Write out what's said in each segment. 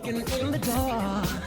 walking in the door.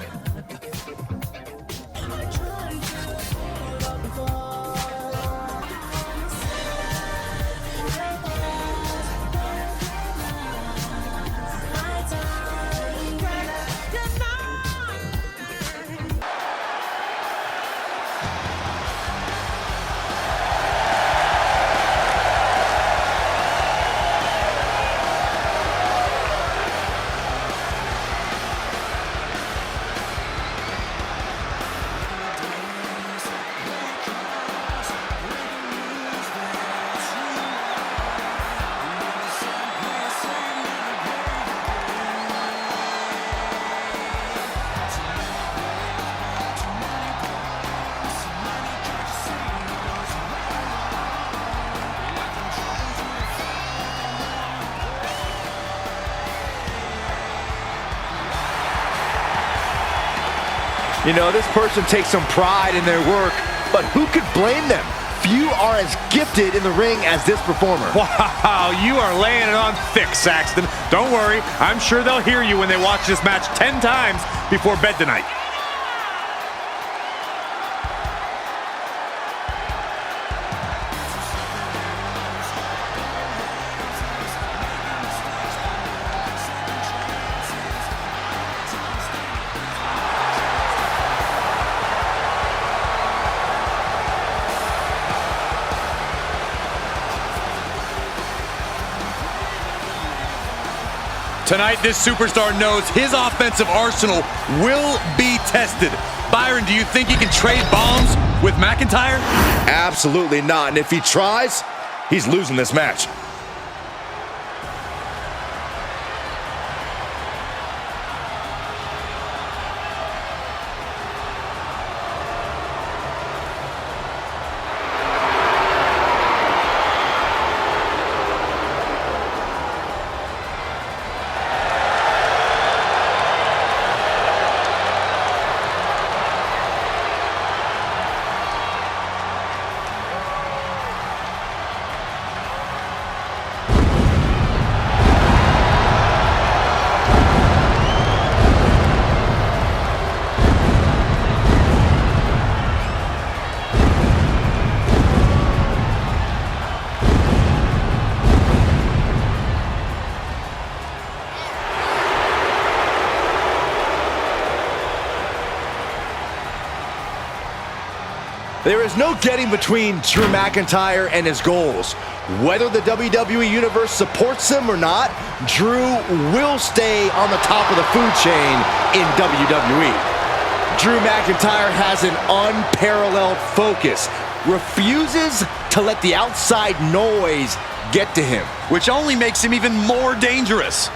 You know, this person takes some pride in their work, but who could blame them? Few are as gifted in the ring as this performer. Wow, you are laying it on thick, Saxton. Don't worry, I'm sure they'll hear you when they watch this match 10 times before bed tonight. Tonight, this superstar knows his offensive arsenal will be tested. Byron, do you think he can trade bombs with McIntyre? Absolutely not, and if he tries, he's losing this match. There is no getting between Drew McIntyre and his goals. Whether the WWE Universe supports him or not, Drew will stay on the top of the food chain in WWE. Drew McIntyre has an unparalleled focus, refuses to let the outside noise get to him, which only makes him even more dangerous.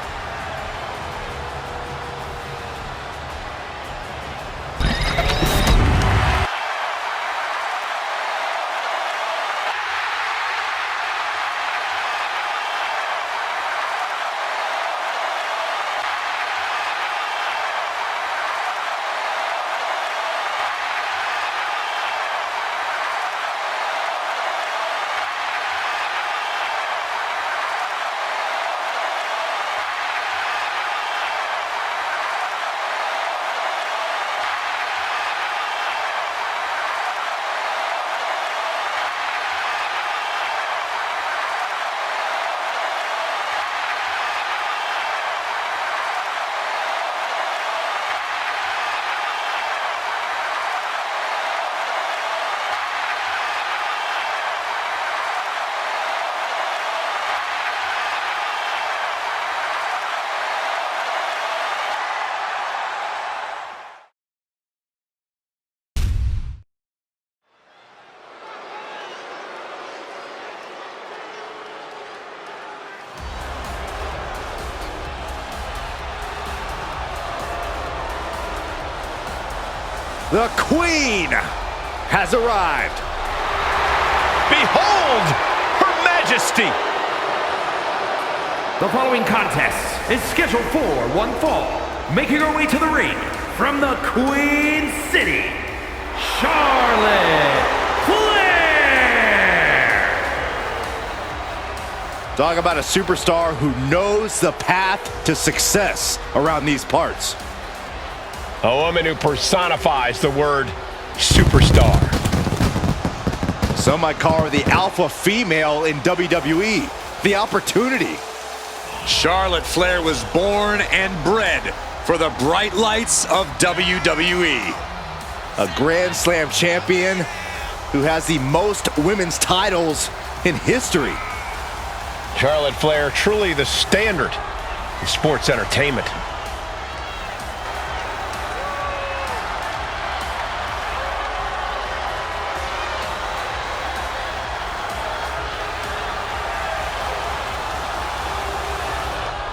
The Queen has arrived. Behold her majesty. The following contest is scheduled for one fall. Making her way to the ring from the Queen City, Charlotte Flair. Talk about a superstar who knows the path to success around these parts. A woman who personifies the word superstar. Some might call her the alpha female in WWE. The opportunity. Charlotte Flair was born and bred for the bright lights of WWE. A Grand Slam champion who has the most women's titles in history. Charlotte Flair, truly the standard in sports entertainment.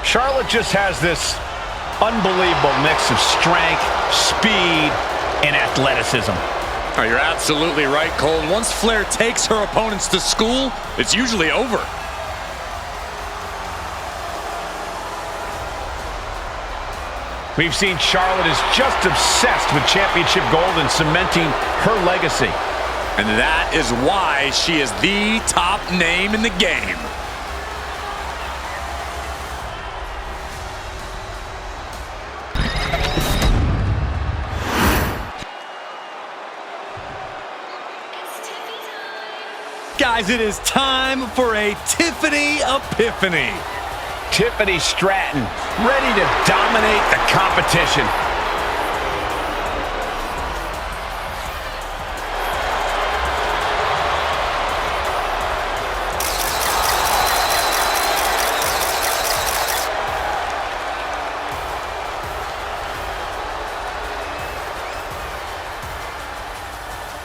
Charlotte just has this unbelievable mix of strength, speed, and athleticism. Oh, you're absolutely right, Cole. Once Flair takes her opponents to school, it's usually over. We've seen Charlotte is just obsessed with championship gold and cementing her legacy. And that is why she is the top name in the game. Guys, it is time for a Tiffany Epiphany. Tiffany Stratton, ready to dominate the competition.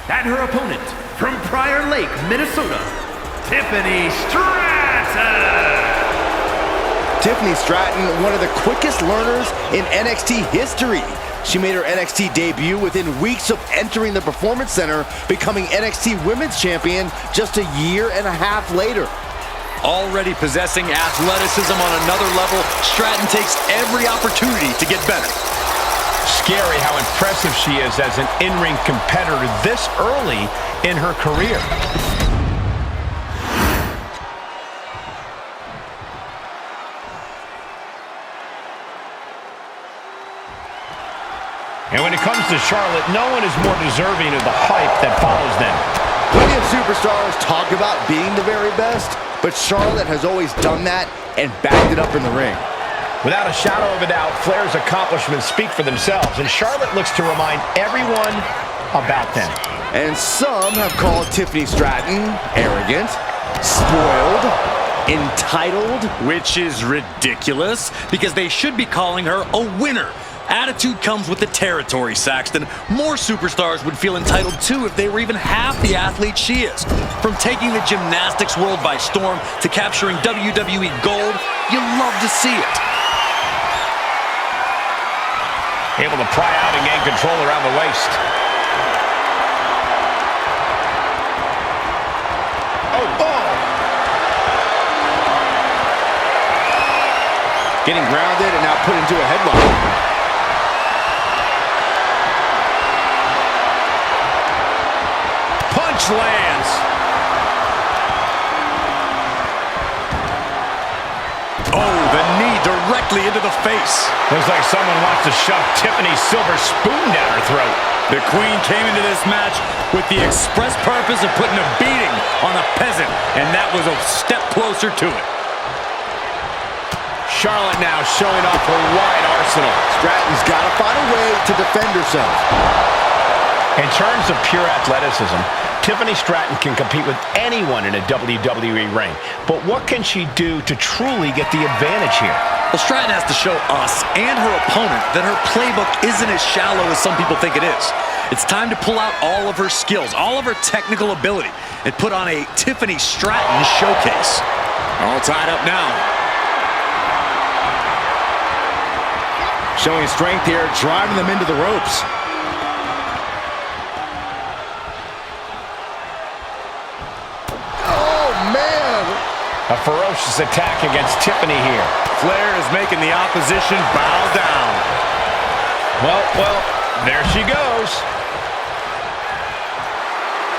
And her opponent, from Prior Lake, Minnesota, Tiffany Stratton. Tiffany Stratton, one of the quickest learners in NXT history. She made her NXT debut within weeks of entering the Performance Center, becoming NXT Women's Champion just a year and a half later. Already possessing athleticism on another level, Stratton takes every opportunity to get better. Scary how impressive she is as an in-ring competitor this early in her career. And when it comes to Charlotte, no one is more deserving of the hype that follows them. Plenty of superstars talk about being the very best, but Charlotte has always done that and backed it up in the ring. Without a shadow of a doubt, Flair's accomplishments speak for themselves, and Charlotte looks to remind everyone about them. And some have called Tiffany Stratton arrogant, spoiled, entitled. Which is ridiculous, because they should be calling her a winner. Attitude comes with the territory, Saxton. More superstars would feel entitled too if they were even half the athlete she is. From taking the gymnastics world by storm to capturing WWE gold, you love to see it. Able to pry out and gain control around the waist. Oh! Getting grounded and now put into a headlock. Punch lands. Oh, the knee directly into the face. Looks like someone wants to shove Tiffany's silver spoon down her throat. The Queen came into this match with the express purpose of putting a beating on a peasant, and that was a step closer to it. Charlotte now showing off her wide arsenal. Stratton's got to find a way to defend herself. In terms of pure athleticism, Tiffany Stratton can compete with anyone in a WWE ring. But what can she do to truly get the advantage here? Well, Stratton has to show us and her opponent that her playbook isn't as shallow as some people think it is. It's time to pull out all of her skills, all of her technical ability, and put on a Tiffany Stratton showcase. All tied up now. Showing strength here, driving them into the ropes. A ferocious attack against Tiffany here. Flair is making the opposition bow down. Well, there she goes.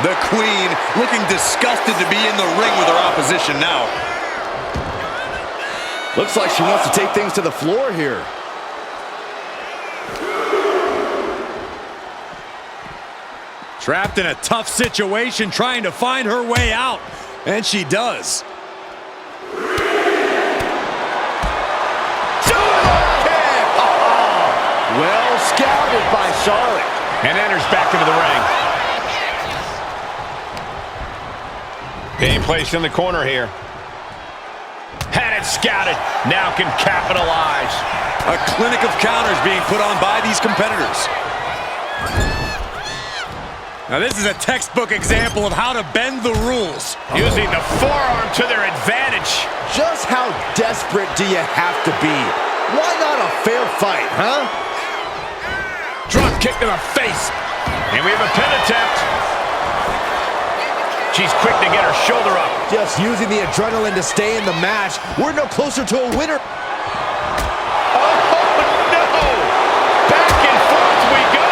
The Queen looking disgusted to be in the ring with her opposition now. Looks like she wants to take things to the floor here. Trapped in a tough situation, trying to find her way out. And she does. Well scouted by Charlotte. And enters back into the ring. Being placed in the corner here. Had it scouted. Now can capitalize. A clinic of counters being put on by these competitors. Now this is a textbook example of how to bend the rules. Using the forearm to their advantage. Just how desperate do you have to be? Why not a fair fight, huh? Drop kick to the face. And we have a pin attempt. She's quick to get her shoulder up. Just using the adrenaline to stay in the match. We're no closer to a winner. Oh, no! Back and forth we go!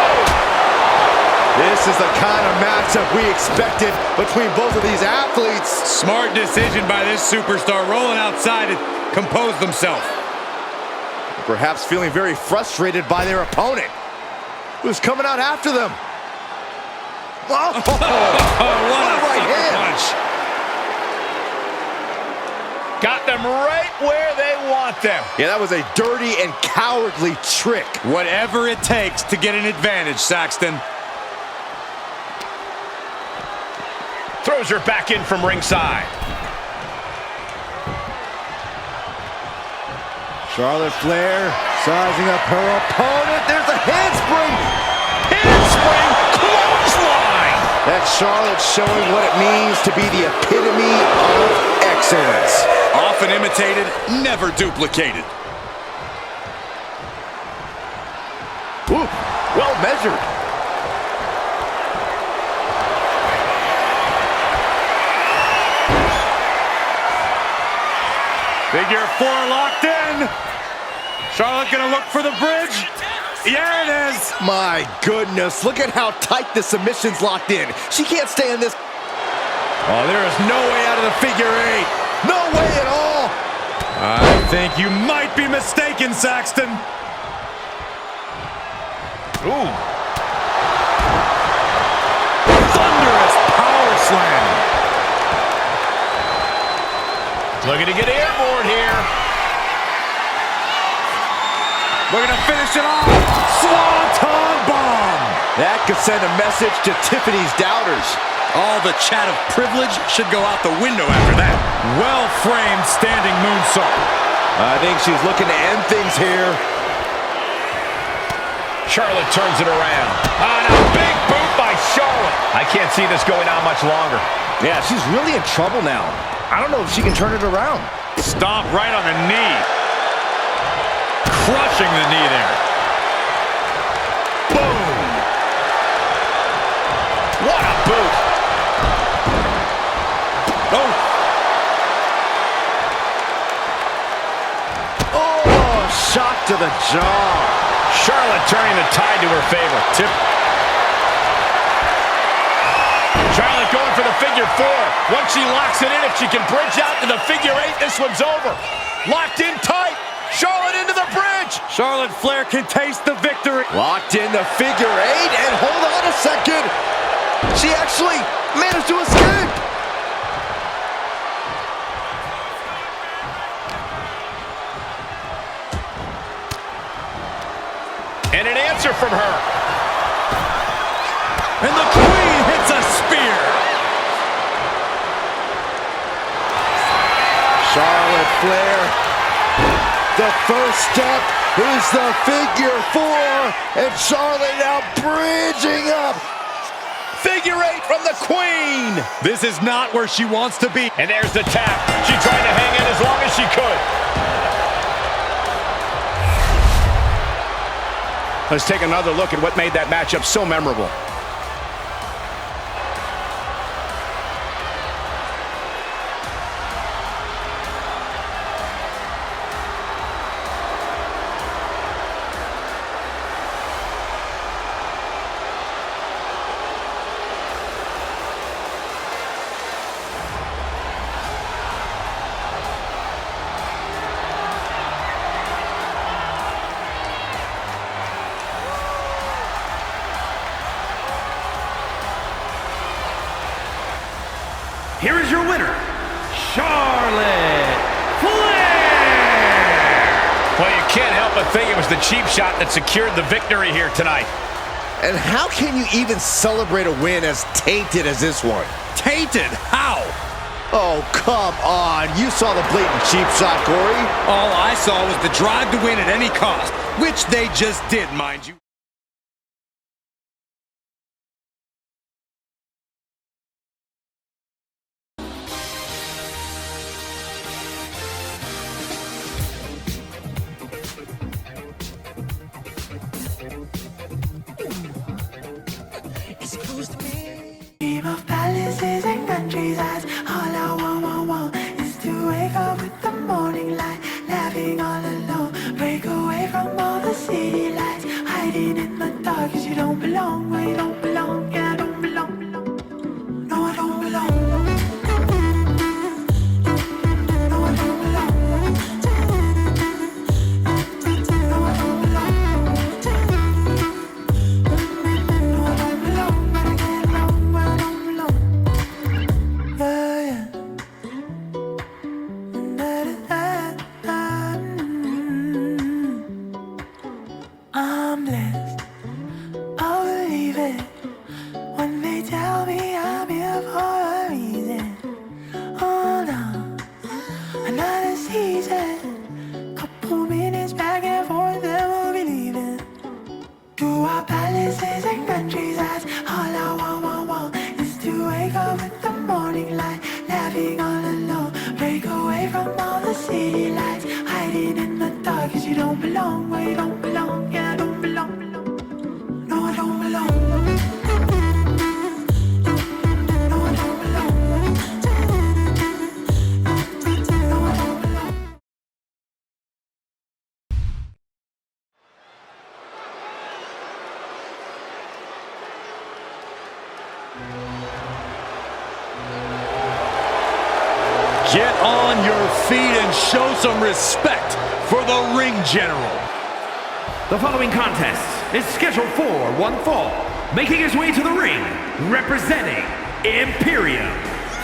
This is the kind of matchup we expected between both of these athletes. Smart decision by this superstar, rolling outside to compose themselves. Perhaps feeling very frustrated by their opponent, who's coming out after them. Oh, what a right hand. punch. Got them right where they want them. Yeah, that was a dirty and cowardly trick. Whatever it takes to get an advantage, Saxton. Throws her back in from ringside. Charlotte Flair sizing up her opponent. There's a handspring. Handspring clothesline. That's Charlotte showing what it means to be the epitome of excellence. Often imitated, never duplicated. Ooh, well measured. Figure 4 locked in. Charlotte gonna look for the bridge. Yeah, it is. My goodness, look at how tight the submission's locked in. She can't stay in this. Oh, there is no way out of the figure 8. No way at all. I think you might be mistaken, Saxton. Ooh. Thunderous power slam. Looking to get airborne here. Looking to finish it off. Swanton bomb. That could send a message to Tiffany's doubters. All the chat of privilege should go out the window after that. Well-framed standing moonsault. I think she's looking to end things here. Charlotte turns it around. On a big boot by Charlotte. I can't see this going on much longer. Yeah, she's really in trouble now. I don't know if she can turn it around. Stomp right on the knee. Crushing the knee there. Boom! What a boot! Oh! Oh, shot to the jaw. Charlotte turning the tide to her favor. Tip. Charlotte going for the figure 4. Once she locks it in, if she can bridge out to the figure 8, this one's over. Locked in tight. Charlotte into the bridge. Charlotte Flair can taste the victory. Locked in the figure 8, and hold on a second. She actually managed to escape. And an answer from her. And the Queen hits a spear. Charlotte Flair. The first step is the figure 4, and Charlotte now bridging up. Figure 8 from the Queen. This is not where she wants to be. And there's the tap. She tried to hang in as long as she could. Let's take another look at what made that matchup so memorable. here is your winner, Charlotte Flair! Well, you can't help but think it was the cheap shot that secured the victory here tonight. And how can you even celebrate a win as tainted as this one? Tainted? How? Oh, come on. You saw the blatant cheap shot, Corey. All I saw was the drive to win at any cost, which they just did, mind you. Dream of palaces and countrysides. All I want is to wake up with the morning light, laughing all alone. Break away from all the city lights, hiding in the dark 'cause you don't belong where you don't belong. Yeah, I don't belong. No, I don't belong. No, I don't belong. No, I don't belong. No, I don't belong. But I get along where I don't belong. Yeah, yeah. I'm blessed, I'll believe it when they tell me I'm here for a reason. Hold on, another season, couple minutes back and forth, then we'll be leaving. To our palaces and countrysides, all I want is to wake up with the morning light, laughing all alone. Break away from all the city lights, hiding in the dark 'cause you don't belong where you don't belong. Yeah, I don't belong. No, I don't belong. No, I don't belong. No, I don't belong. Get on your feet and show some respect for the ring general. The following contest is scheduled for one fall. Making his way to the ring, representing Imperium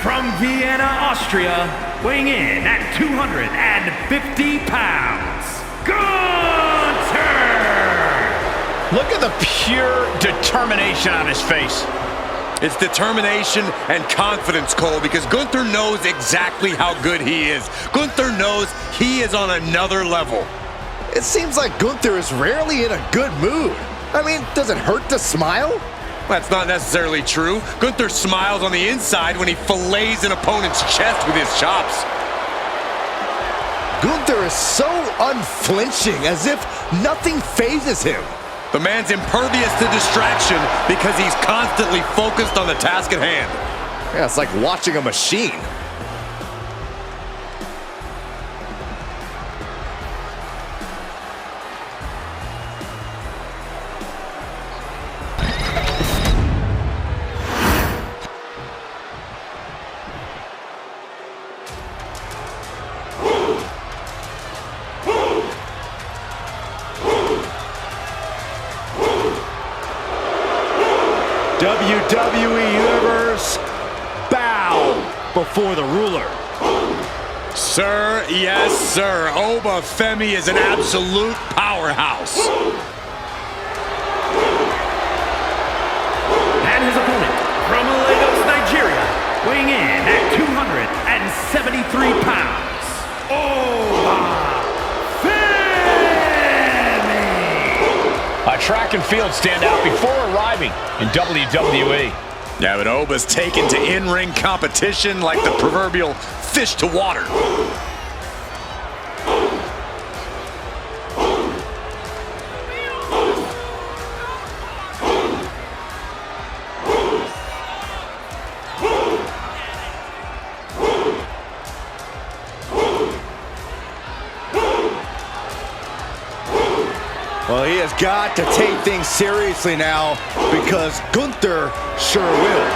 from Vienna, Austria, weighing in at 250 pounds, Gunther! Look at the pure determination on his face. It's determination and confidence, Cole, because Gunther knows exactly how good he is. Gunther knows he is on another level. It seems like Gunther is rarely in a good mood. I mean, does it hurt to smile? That's not necessarily true. Gunther smiles on the inside when he fillets an opponent's chest with his chops. Gunther is so unflinching, as if nothing phases him. The man's impervious to distraction because he's constantly focused on the task at hand. Yeah, it's like watching a machine. WWE Universe, bow before the ruler. Sir, yes, sir. Femi is an absolute powerhouse. And his opponent from Lagos, Nigeria, weighing in at 273 pounds, A track and field standout before arriving in WWE. Yeah, but Oba's taken to in-ring competition like the proverbial fish to water. Well, he has got to take things seriously now, because Gunther sure will.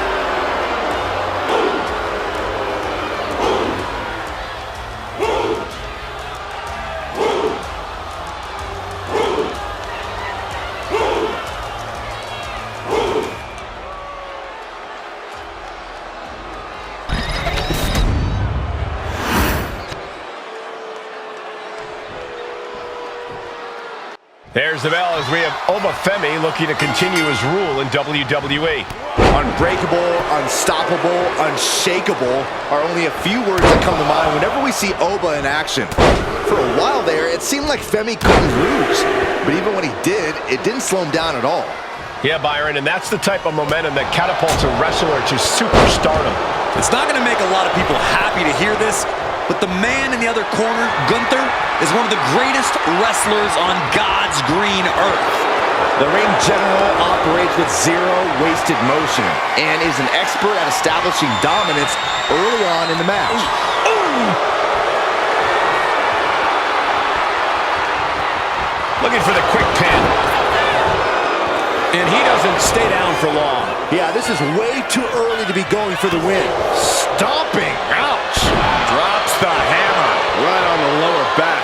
fires the bell as we have Femi looking to continue his rule in WWE. Unbreakable, unstoppable, unshakable are only a few words that come to mind whenever we see Oba in action. For a while there, it seemed like Femi couldn't lose. But even when he did, it didn't slow him down at all. Yeah, Byron, and that's the type of momentum that catapults a wrestler to superstardom. It's not going to make a lot of people happy to hear this, but the man in the other corner, Gunther, is one of the greatest wrestlers on God's green earth. The ring general operates with zero wasted motion and is an expert at establishing dominance early on in the match. Looking for the quick pin. And he doesn't stay down for long. Yeah, this is way too early to be going for the win. Stomping. Ouch. Drops the hammer. Right on the lower back.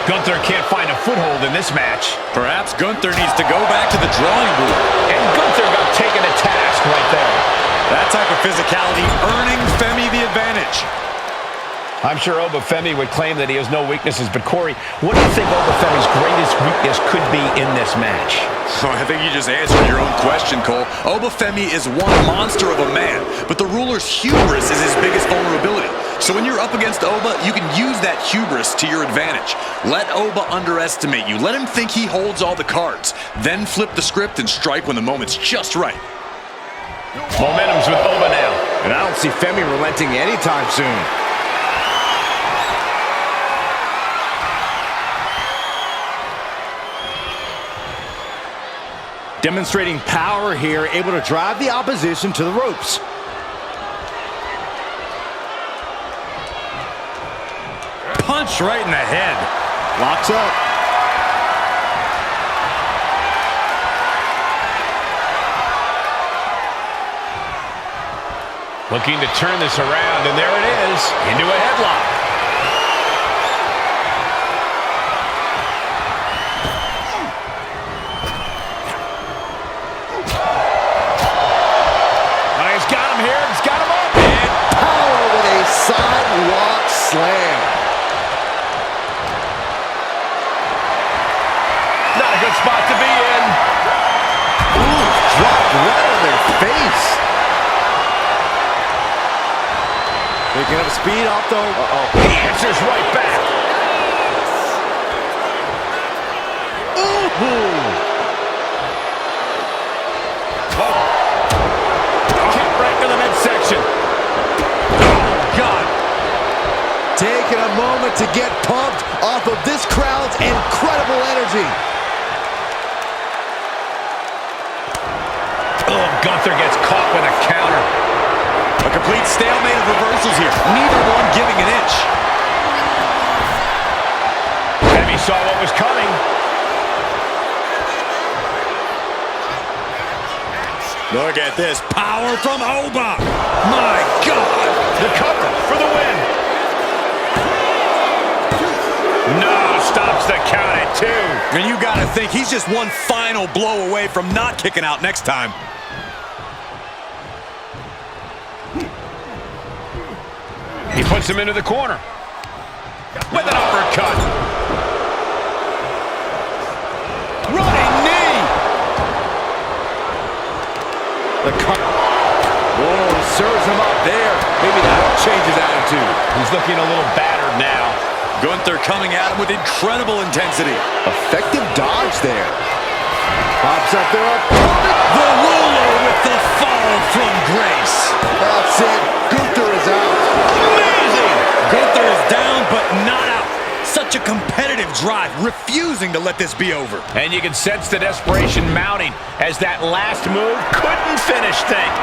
Gunther can't find a foothold in this match. Perhaps Gunther needs to go back to the drawing board. And Gunther got taken to task right there. That type of physicality earning Femi the advantage. I'm sure Femi would claim that he has no weaknesses, but Corey, what do you think Femi's greatest weakness could be in this match? Oh, I think you just answered your own question, Cole. Femi is one monster of a man, but the ruler's hubris is his biggest vulnerability. So when you're up against Oba, you can use that hubris to your advantage. Let Oba underestimate you. Let him think he holds all the cards. Then flip the script and strike when the moment's just right. Momentum's with Oba now. And I don't see Femi relenting anytime soon. Demonstrating power here, able to drive the opposition to the ropes. Punch right in the head. Locks up. Looking to turn this around, and there it is, into a headlock. Sidewalk slam. Not a good spot to be in. Ooh, dropped right on their face. Picking up speed off though. He answers right back. Ooh. Kick right to the midsection. Taking a moment to get pumped off of this crowd's incredible energy. Oh, Gunther gets caught with a counter. A complete stalemate of reversals here. Neither one giving an inch. Femi saw what was coming. Look at this. Power from Oba. My God. The cover for the win. No, stops the count at 2. And you got to think he's just one final blow away from not kicking out next time. He puts him into the corner. With an uppercut. Running knee. The cut. Whoa, serves him up there. Maybe that'll change his attitude. He's looking a little battered now. Gunther coming at him with incredible intensity. Effective dodge there. Pops up there. The ruler with the fall from grace. That's it. Gunther is out. Amazing! Gunther is down, but not out. Such a competitive drive, refusing to let this be over. And you can sense the desperation mounting as that last move couldn't finish things.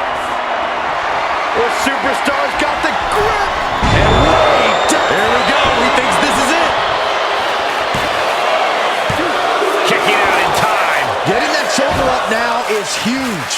The superstar's got the grip. And wait. There we go. He thinks this is it. Kicking out in time. Getting that shoulder up now is huge.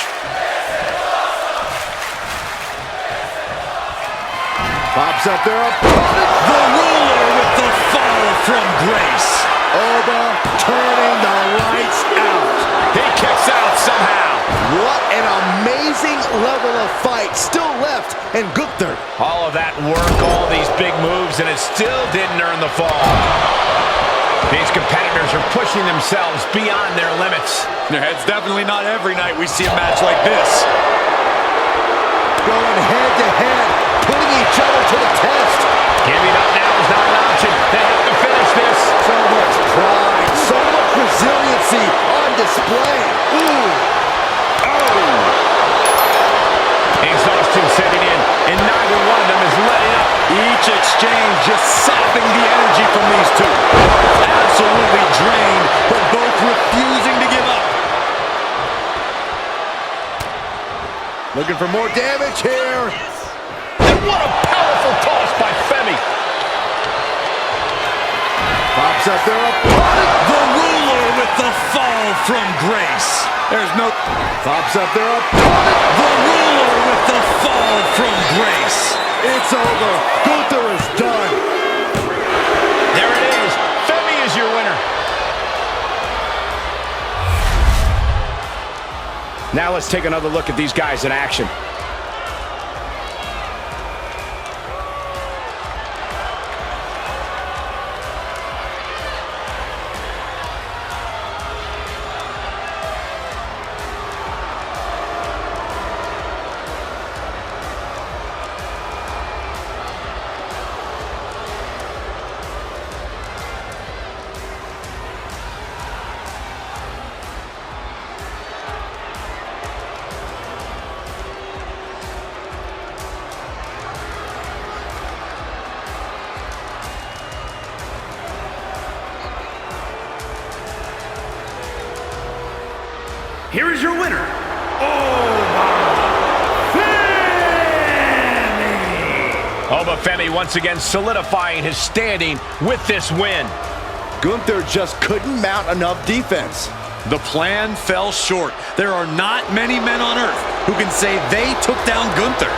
Pops up there. The ruler with the fall from grace. Oba turning the lights out. He kicks out somehow. What an amazing level of fight still left in Gunther. All of that work, all these big moves, and it still didn't earn the fall. These competitors are pushing themselves beyond their limits. It's definitely not every night we see a match like this. Going head-to-head, putting each other to the test. Giving up now is not an option. They have to finish this. So much pride, so much resiliency on display. Ooh. Exhaustion setting in, and neither one of them is letting up. Each exchange just sapping the energy from these two. Absolutely drained, but both refusing to give up. Looking for more damage here. And what a powerful toss by Femi. Pops up their opponent. The ruler with the fall from grace. There's no... Pops up their opponent. The ruler with the fall from grace. It's over. Gunther is done. There it is. Femi is your winner. Now let's take another look at these guys in action. Here is your winner, Oba Femi once again solidifying his standing with this win. Gunther just couldn't mount enough defense. The plan fell short. There are not many men on earth who can say they took down Gunther.